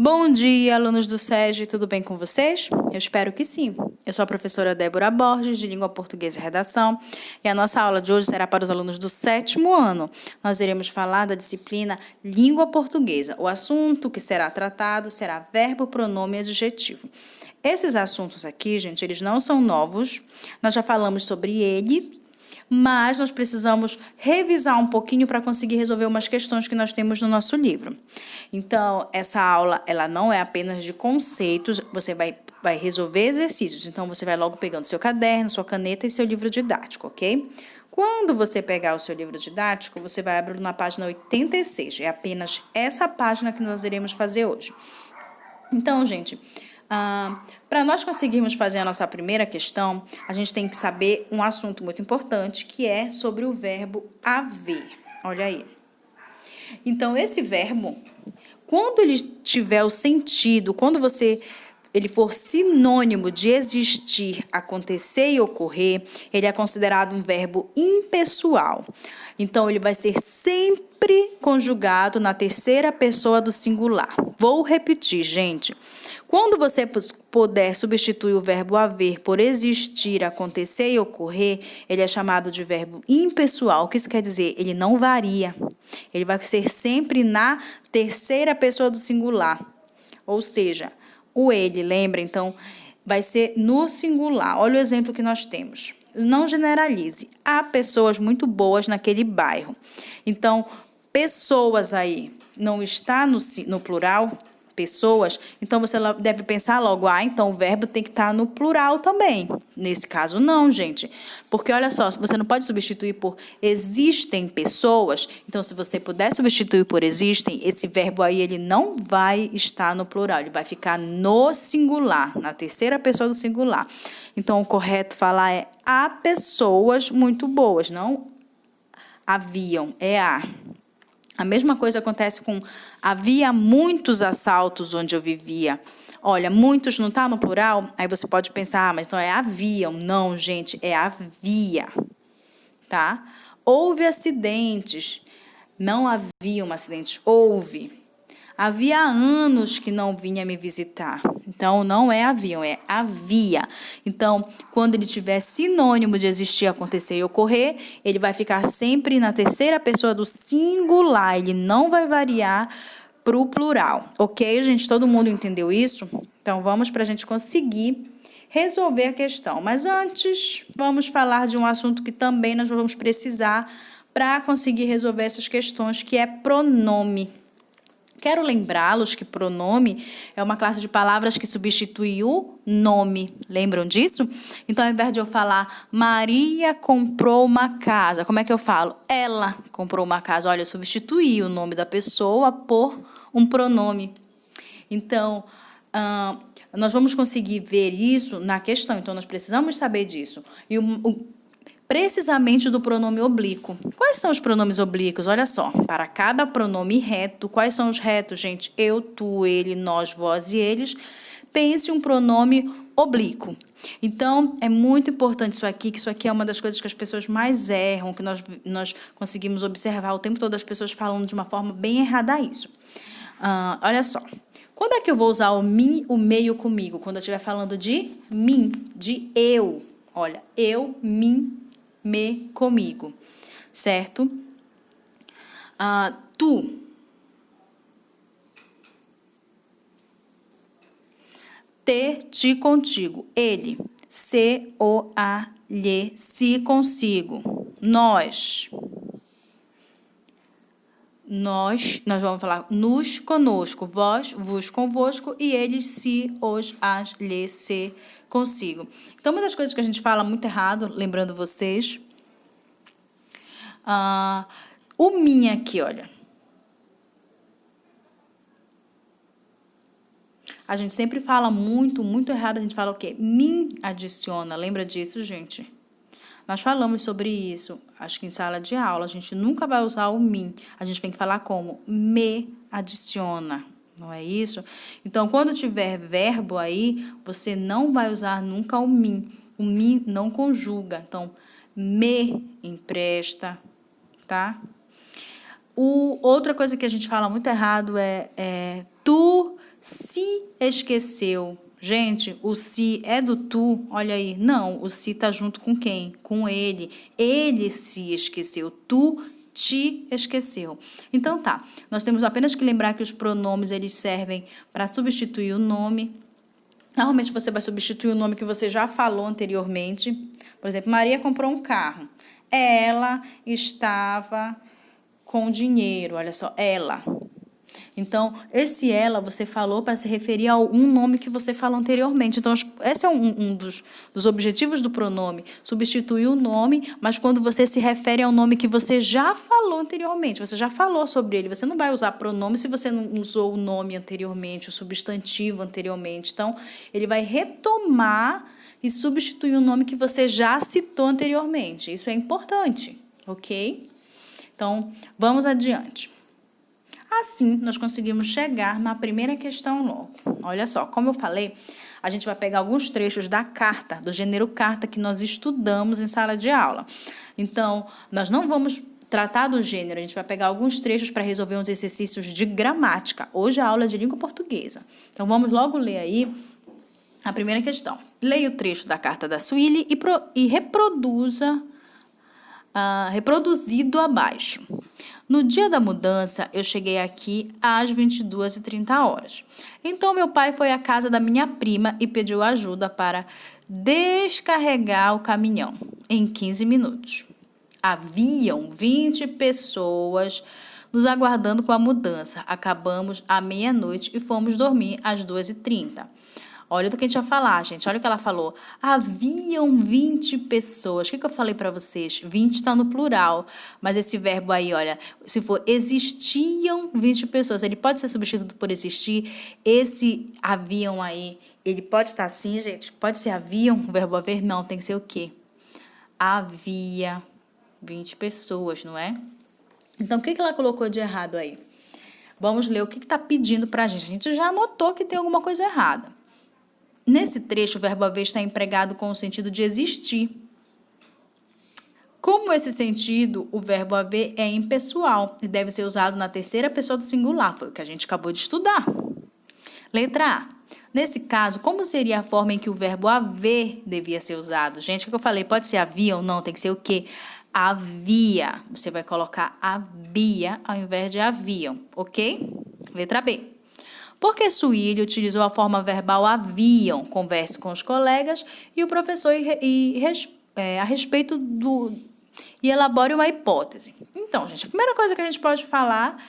Bom dia, alunos do SESI, tudo bem com vocês? Eu espero que sim. Eu sou a professora Débora Borges, de Língua Portuguesa e Redação, e a nossa aula de hoje será para os alunos do 7º ano. Nós iremos falar da disciplina Língua Portuguesa. O assunto que será tratado será verbo, pronome e adjetivo. Esses assuntos aqui, gente, eles não são novos, nós já falamos sobre ele, mas nós precisamos revisar um pouquinho para conseguir resolver umas questões que nós temos no nosso livro. Então, essa aula, ela não é apenas de conceitos, você vai resolver exercícios. Então, você vai logo pegando seu caderno, sua caneta e seu livro didático, ok? Quando você pegar o seu livro didático, você vai abrir na página 86. É apenas essa página que nós iremos fazer hoje. Então, gente, para nós conseguirmos fazer a nossa primeira questão, a gente tem que saber um assunto muito importante, que é sobre o verbo haver. Olha aí. Então, esse verbo, quando ele tiver o sentido, quando ele for sinônimo de existir, acontecer e ocorrer, ele é considerado um verbo impessoal. Então, ele vai ser sempre conjugado na terceira pessoa do singular. Vou repetir, gente. Quando você puder substituir o verbo haver por existir, acontecer e ocorrer, ele é chamado de verbo impessoal. O que isso quer dizer? Ele não varia. Ele vai ser sempre na terceira pessoa do singular. Ou seja, o ele, lembra? Então, vai ser no singular. Olha o exemplo que nós temos. Não generalize. Há pessoas muito boas naquele bairro. Então, pessoas aí não está no plural, pessoas, então você deve pensar logo, então o verbo tem que estar no plural também. Nesse caso, não, gente. Porque, olha só, você não pode substituir por existem pessoas. Então, se você puder substituir por existem, esse verbo aí, ele não vai estar no plural. Ele vai ficar no singular, na terceira pessoa do singular. Então, o correto falar é há pessoas muito boas, não haviam, é há. A mesma coisa acontece com havia muitos assaltos onde eu vivia. Olha, muitos não está no plural? Aí você pode pensar, mas então é haviam. Não, gente, é havia, tá? Houve acidentes. Não haviam acidentes, houve. Havia anos que não vinha me visitar. Então, não é haviam, é havia. Então, quando ele tiver sinônimo de existir, acontecer e ocorrer, ele vai ficar sempre na terceira pessoa do singular. Ele não vai variar para o plural. Ok, gente? Todo mundo entendeu isso? Então, vamos para a gente conseguir resolver a questão. Mas antes, vamos falar de um assunto que também nós vamos precisar para conseguir resolver essas questões, que é pronome. Quero lembrá-los que pronome é uma classe de palavras que substitui o nome. Lembram disso? Então, ao invés de eu falar Maria comprou uma casa, como é que eu falo? Ela comprou uma casa. Olha, eu substituí o nome da pessoa por um pronome. Então, nós vamos conseguir ver isso na questão. Então, nós precisamos saber disso. E precisamente do pronome oblíquo. Quais são os pronomes oblíquos? Olha só, para cada pronome reto, quais são os retos, gente? Eu, tu, ele, nós, vós e eles. Pense um pronome oblíquo. Então, é muito importante isso aqui, que isso aqui é uma das coisas que as pessoas mais erram, que nós conseguimos observar o tempo todo as pessoas falando de uma forma bem errada isso. Olha só. Quando é que eu vou usar o mim, o meio comigo? Quando eu estiver falando de mim, de eu. Olha, eu, mim, me, comigo, certo? Tu. Te, ti, contigo. Ele. Se, o, a, lhe, si, consigo. Nós. Nós vamos falar nos, conosco. Vós, vos, convosco. E eles, si, os, as, lhe, se, consigo. Então, uma das coisas que a gente fala muito errado, lembrando vocês, o mim aqui, olha. A gente sempre fala muito errado, a gente fala o quê? Mim adiciona, lembra disso, gente? Nós falamos sobre isso, acho que em sala de aula, a gente nunca vai usar o mim, a gente tem que falar como me adiciona. Não é isso? Então, quando tiver verbo aí, você não vai usar nunca o mim. O mim não conjuga. Então, me empresta, tá? Outra coisa que a gente fala muito errado é tu Se esqueceu. Gente, o se é do tu, olha aí. Não, o se tá junto com quem? Com ele. Ele se esqueceu. Tu te esqueceu. Então tá, nós temos apenas que lembrar que os pronomes eles servem para substituir o nome. Normalmente você vai substituir o nome que você já falou anteriormente. Por exemplo, Maria comprou um carro. Ela estava com dinheiro, olha só, ela. Então, esse ela você falou para se referir a um nome que você falou anteriormente. Então, esse é um dos objetivos do pronome, substituir o nome, mas quando você se refere ao nome que você já falou anteriormente, você já falou sobre ele, você não vai usar pronome se você não usou o nome anteriormente, o substantivo anteriormente. Então, ele vai retomar e substituir o nome que você já citou anteriormente. Isso é importante, ok? Então, vamos adiante. Assim, nós conseguimos chegar na primeira questão logo. Olha só, como eu falei, a gente vai pegar alguns trechos da carta, do gênero carta, que nós estudamos em sala de aula. Então, nós não vamos tratar do gênero, a gente vai pegar alguns trechos para resolver uns exercícios de gramática. Hoje a aula é de língua portuguesa. Então, vamos logo ler aí a primeira questão. Leia o trecho da carta da Suíli e reproduza, reproduzido abaixo. No dia da mudança, eu cheguei aqui às 22h30. Então, meu pai foi à casa da minha prima e pediu ajuda para descarregar o caminhão em 15 minutos. Haviam 20 pessoas nos aguardando com a mudança. Acabamos à meia-noite e fomos dormir às 2h30. Olha do que a gente ia falar, gente. Olha o que ela falou. Haviam 20 pessoas. O que eu falei para vocês? 20 está no plural. Mas esse verbo aí, olha, se for existiam 20 pessoas, ele pode ser substituído por existir. Esse haviam aí, ele pode estar assim, gente? Pode ser haviam, o verbo haver? Não, tem que ser o quê? Havia 20 pessoas, não é? Então, o que ela colocou de errado aí? Vamos ler o que está pedindo para a gente. A gente já notou que tem alguma coisa errada. Nesse trecho, o verbo haver está empregado com o sentido de existir. Como esse sentido, o verbo haver é impessoal e deve ser usado na terceira pessoa do singular, foi o que a gente acabou de estudar. Letra A. Nesse caso, como seria a forma em que o verbo haver devia ser usado? Gente, o que eu falei? Pode ser havia ou não? Tem que ser o quê? Havia. Você vai colocar havia ao invés de haviam, ok? Letra B. Porque Suíli utilizou a forma verbal haviam, converse com os colegas e o professor a respeito do... e elabore uma hipótese. Então, gente, a primeira coisa que a gente pode falar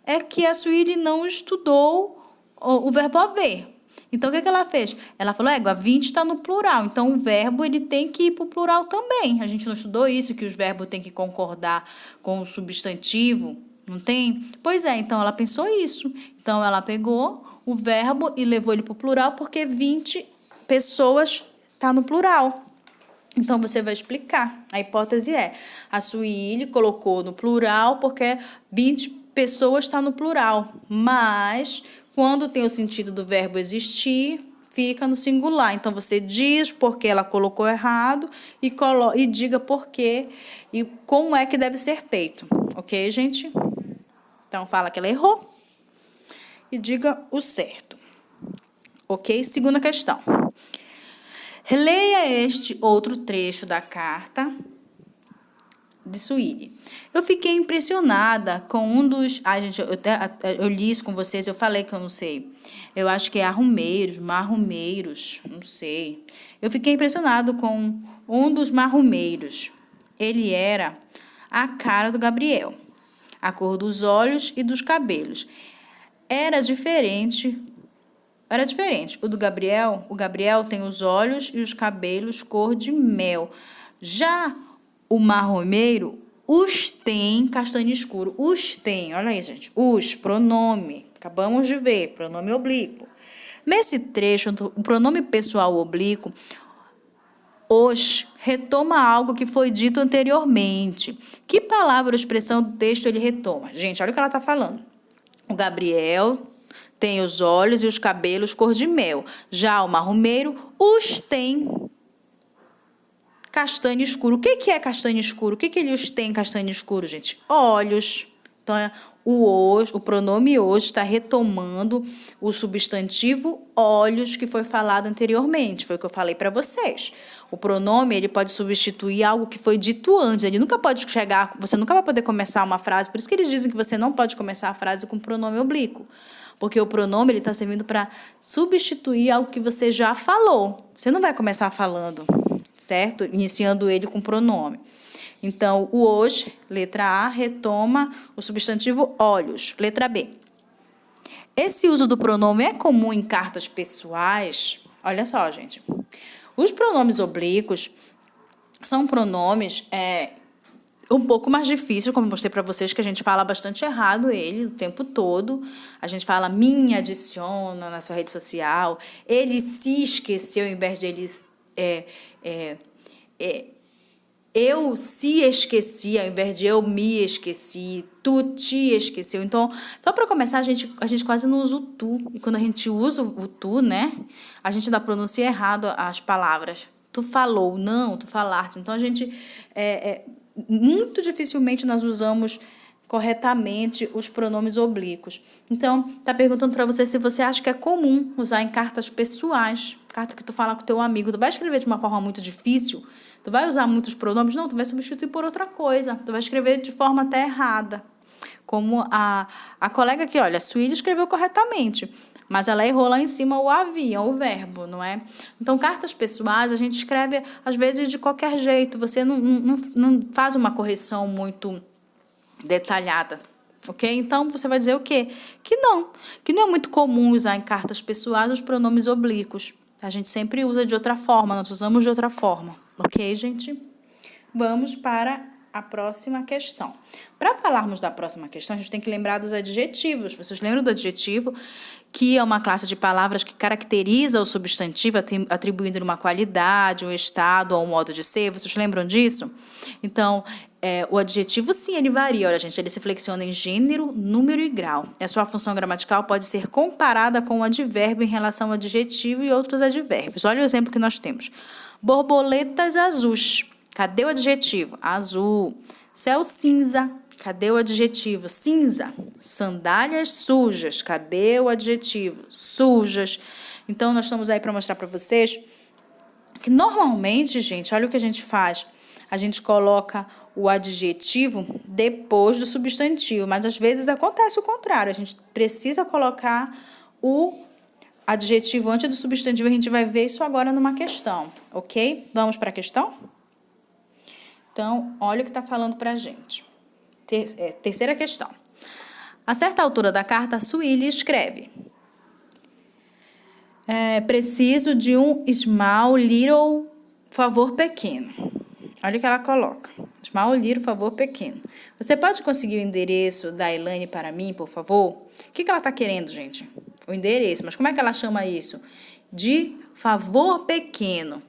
é que a Suíli não estudou o verbo haver. Então, o que ela fez? Ela falou, a 20 está no plural, então o verbo ele tem que ir para o plural também. A gente não estudou isso, que os verbos têm que concordar com o substantivo, não tem? Pois é, então ela pensou isso. Então, ela pegou o verbo e levou ele para o plural, porque 20 pessoas está no plural. Então, você vai explicar. A hipótese é, a Suíli colocou no plural porque 20 pessoas está no plural. Mas, quando tem o sentido do verbo existir, fica no singular. Então, você diz porque ela colocou errado e diga por quê e como é que deve ser feito. Ok, gente? Então, fala que ela errou e diga o certo. Ok? Segunda questão. Leia este outro trecho da carta de Suíli. Eu fiquei impressionada com um dos... gente, eu li isso com vocês, eu falei que eu não sei. Eu acho que é marrumeiros, não sei. Eu fiquei impressionado com um dos marrumeiros. Ele era a cara do Gabriel, a cor dos olhos e dos cabelos. Era diferente. O Gabriel tem os olhos e os cabelos cor de mel. Já o marromeiro, os tem castanho escuro. Os tem, olha aí, gente. Os, pronome. Acabamos de ver, pronome oblíquo. Nesse trecho, o pronome pessoal oblíquo, os, retoma algo que foi dito anteriormente. Que palavra ou expressão do texto ele retoma? Gente, olha o que ela está falando. O Gabriel tem os olhos e os cabelos cor de mel. Já o marromeiro, os tem castanho escuro. O que é castanho escuro? O que ele os tem castanho escuro, gente? Olhos. Então, o pronome hoje está retomando o substantivo olhos que foi falado anteriormente. Foi o que eu falei para vocês. O pronome, ele pode substituir algo que foi dito antes. Ele nunca pode chegar, você nunca vai poder começar uma frase. Por isso que eles dizem que você não pode começar a frase com pronome oblíquo. Porque o pronome está servindo para substituir algo que você já falou. Você não vai começar falando, certo? Iniciando ele com pronome. Então, o hoje, letra A, retoma o substantivo olhos. Letra B. Esse uso do pronome é comum em cartas pessoais? Olha só, gente. Os pronomes oblíquos são pronomes um pouco mais difíceis, como eu mostrei para vocês, que a gente fala bastante errado ele o tempo todo. A gente fala me adiciona na sua rede social. Ele se esqueceu, ao invés de ele... eu se esqueci, ao invés de eu me esqueci, tu te esqueceu. Então, só para começar, a gente quase não usa o tu. E quando a gente usa o tu, né, a gente ainda pronuncia errado as palavras. Tu falou, não, tu falaste. Então, a gente, muito dificilmente nós usamos corretamente os pronomes oblíquos. Então, tá perguntando para você se você acha que é comum usar em cartas pessoais, carta que tu fala com teu amigo. Tu vai escrever de uma forma muito difícil? Tu vai usar muitos pronomes? Não, tu vai substituir por outra coisa. Tu vai escrever de forma até errada. Como a colega aqui, olha, a Suíde escreveu corretamente, mas ela errou lá em cima o havia, o verbo, não é? Então, cartas pessoais, a gente escreve, às vezes, de qualquer jeito. Você não faz uma correção muito detalhada, ok? Então, você vai dizer o quê? Que não é muito comum usar em cartas pessoais os pronomes oblíquos. A gente sempre usa de outra forma, nós usamos de outra forma. Ok, gente? Vamos para a próxima questão. Para falarmos da próxima questão, a gente tem que lembrar dos adjetivos. Vocês lembram do adjetivo? Que é uma classe de palavras que caracteriza o substantivo, atribuindo-lhe uma qualidade, um estado ou um modo de ser. Vocês lembram disso? Então, o adjetivo, sim, ele varia. Olha, gente, ele se flexiona em gênero, número e grau. A sua função gramatical pode ser comparada com o advérbio em relação ao adjetivo e outros advérbios. Olha o exemplo que nós temos. Borboletas azuis. Cadê o adjetivo? Azul. Céu cinza. Cadê o adjetivo? Cinza. Sandálias sujas. Cadê o adjetivo? Sujas. Então, nós estamos aí para mostrar para vocês que normalmente, gente, olha o que a gente faz. A gente coloca o adjetivo depois do substantivo, mas às vezes acontece o contrário. A gente precisa colocar o adjetivo antes do substantivo. A gente vai ver isso agora numa questão, ok? Vamos para a questão? Então, olha o que está falando para a gente. Terceira questão. A certa altura da carta, Suíli escreve: preciso de um small little favor pequeno. Olha o que ela coloca. Small little favor pequeno. Você pode conseguir o endereço da Elaine para mim, por favor? O que ela está querendo, gente? O endereço. Mas como é que ela chama isso? De favor pequeno.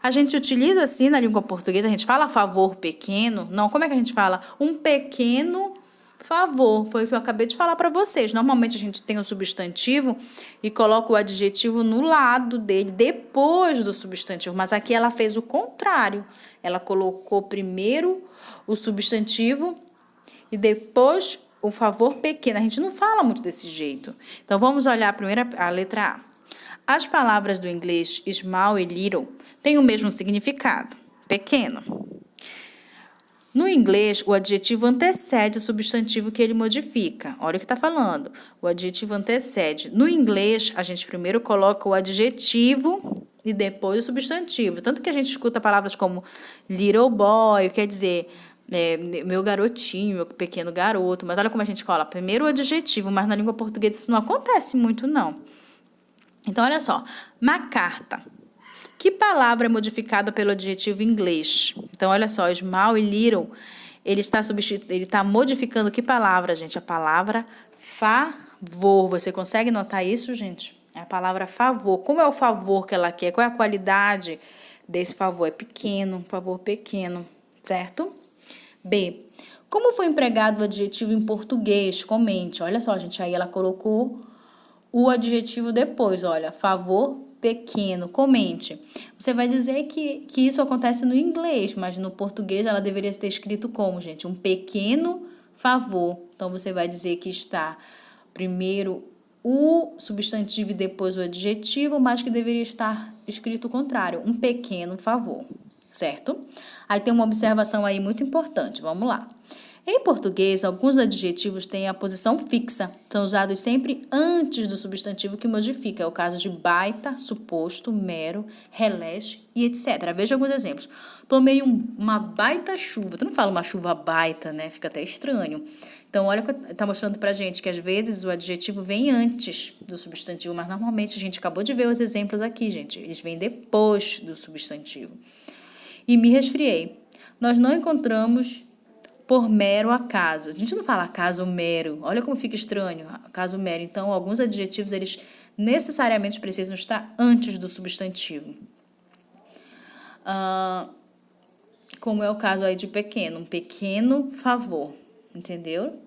A gente utiliza assim na língua portuguesa, a gente fala favor pequeno. Não, como é que a gente fala? Um pequeno favor. Foi o que eu acabei de falar para vocês. Normalmente a gente tem o substantivo e coloca o adjetivo no lado dele, depois do substantivo. Mas aqui ela fez o contrário. Ela colocou primeiro o substantivo e depois o favor pequeno. A gente não fala muito desse jeito. Então, vamos olhar primeiro a letra A. As palavras do inglês small e little têm o mesmo significado, pequeno. No inglês, o adjetivo antecede o substantivo que ele modifica. Olha o que está falando. O adjetivo antecede. No inglês, a gente primeiro coloca o adjetivo e depois o substantivo. Tanto que a gente escuta palavras como little boy, quer dizer, meu garotinho, meu pequeno garoto. Mas olha como a gente coloca primeiro o adjetivo, mas na língua portuguesa isso não acontece muito, não. Então, olha só. Na carta, que palavra é modificada pelo adjetivo em inglês? Então, olha só, small e little, ele está modificando que palavra, gente? A palavra favor. Você consegue notar isso, gente? É a palavra favor. Como é o favor que ela quer? Qual é a qualidade desse favor? É pequeno, favor pequeno, certo? B. Como foi empregado o adjetivo em português? Comente. Olha só, gente, aí ela colocou o adjetivo depois, olha, favor pequeno, comente. Você vai dizer que isso acontece no inglês, mas no português ela deveria ter escrito como, gente? Um pequeno favor. Então, você vai dizer que está primeiro o substantivo e depois o adjetivo, mas que deveria estar escrito o contrário, um pequeno favor, certo? Aí tem uma observação aí muito importante, vamos lá. Em português, alguns adjetivos têm a posição fixa, são usados sempre antes do substantivo que modifica. É o caso de baita, suposto, mero, releste e etc. Veja alguns exemplos. Tomei uma baita chuva. Tu não fala uma chuva baita, né? Fica até estranho. Então, olha o que está mostrando pra gente, que às vezes o adjetivo vem antes do substantivo, mas normalmente a gente acabou de ver os exemplos aqui, gente. Eles vêm depois do substantivo. E me resfriei. Nós não encontramos por mero acaso. A gente não fala acaso mero. Olha como fica estranho, acaso mero. Então, alguns adjetivos, eles necessariamente precisam estar antes do substantivo. Como é o caso aí de pequeno, um pequeno favor, entendeu?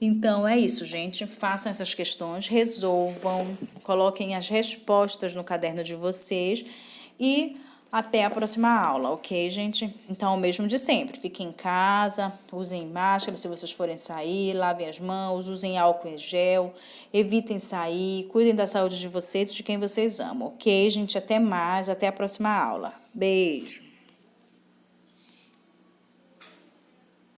Então, é isso, gente. Façam essas questões, resolvam, coloquem as respostas no caderno de vocês e até a próxima aula, ok, gente? Então, o mesmo de sempre. Fiquem em casa, usem máscara se vocês forem sair, lavem as mãos, usem álcool em gel, evitem sair, cuidem da saúde de vocês e de quem vocês amam, ok, gente? Até mais, até a próxima aula. Beijo!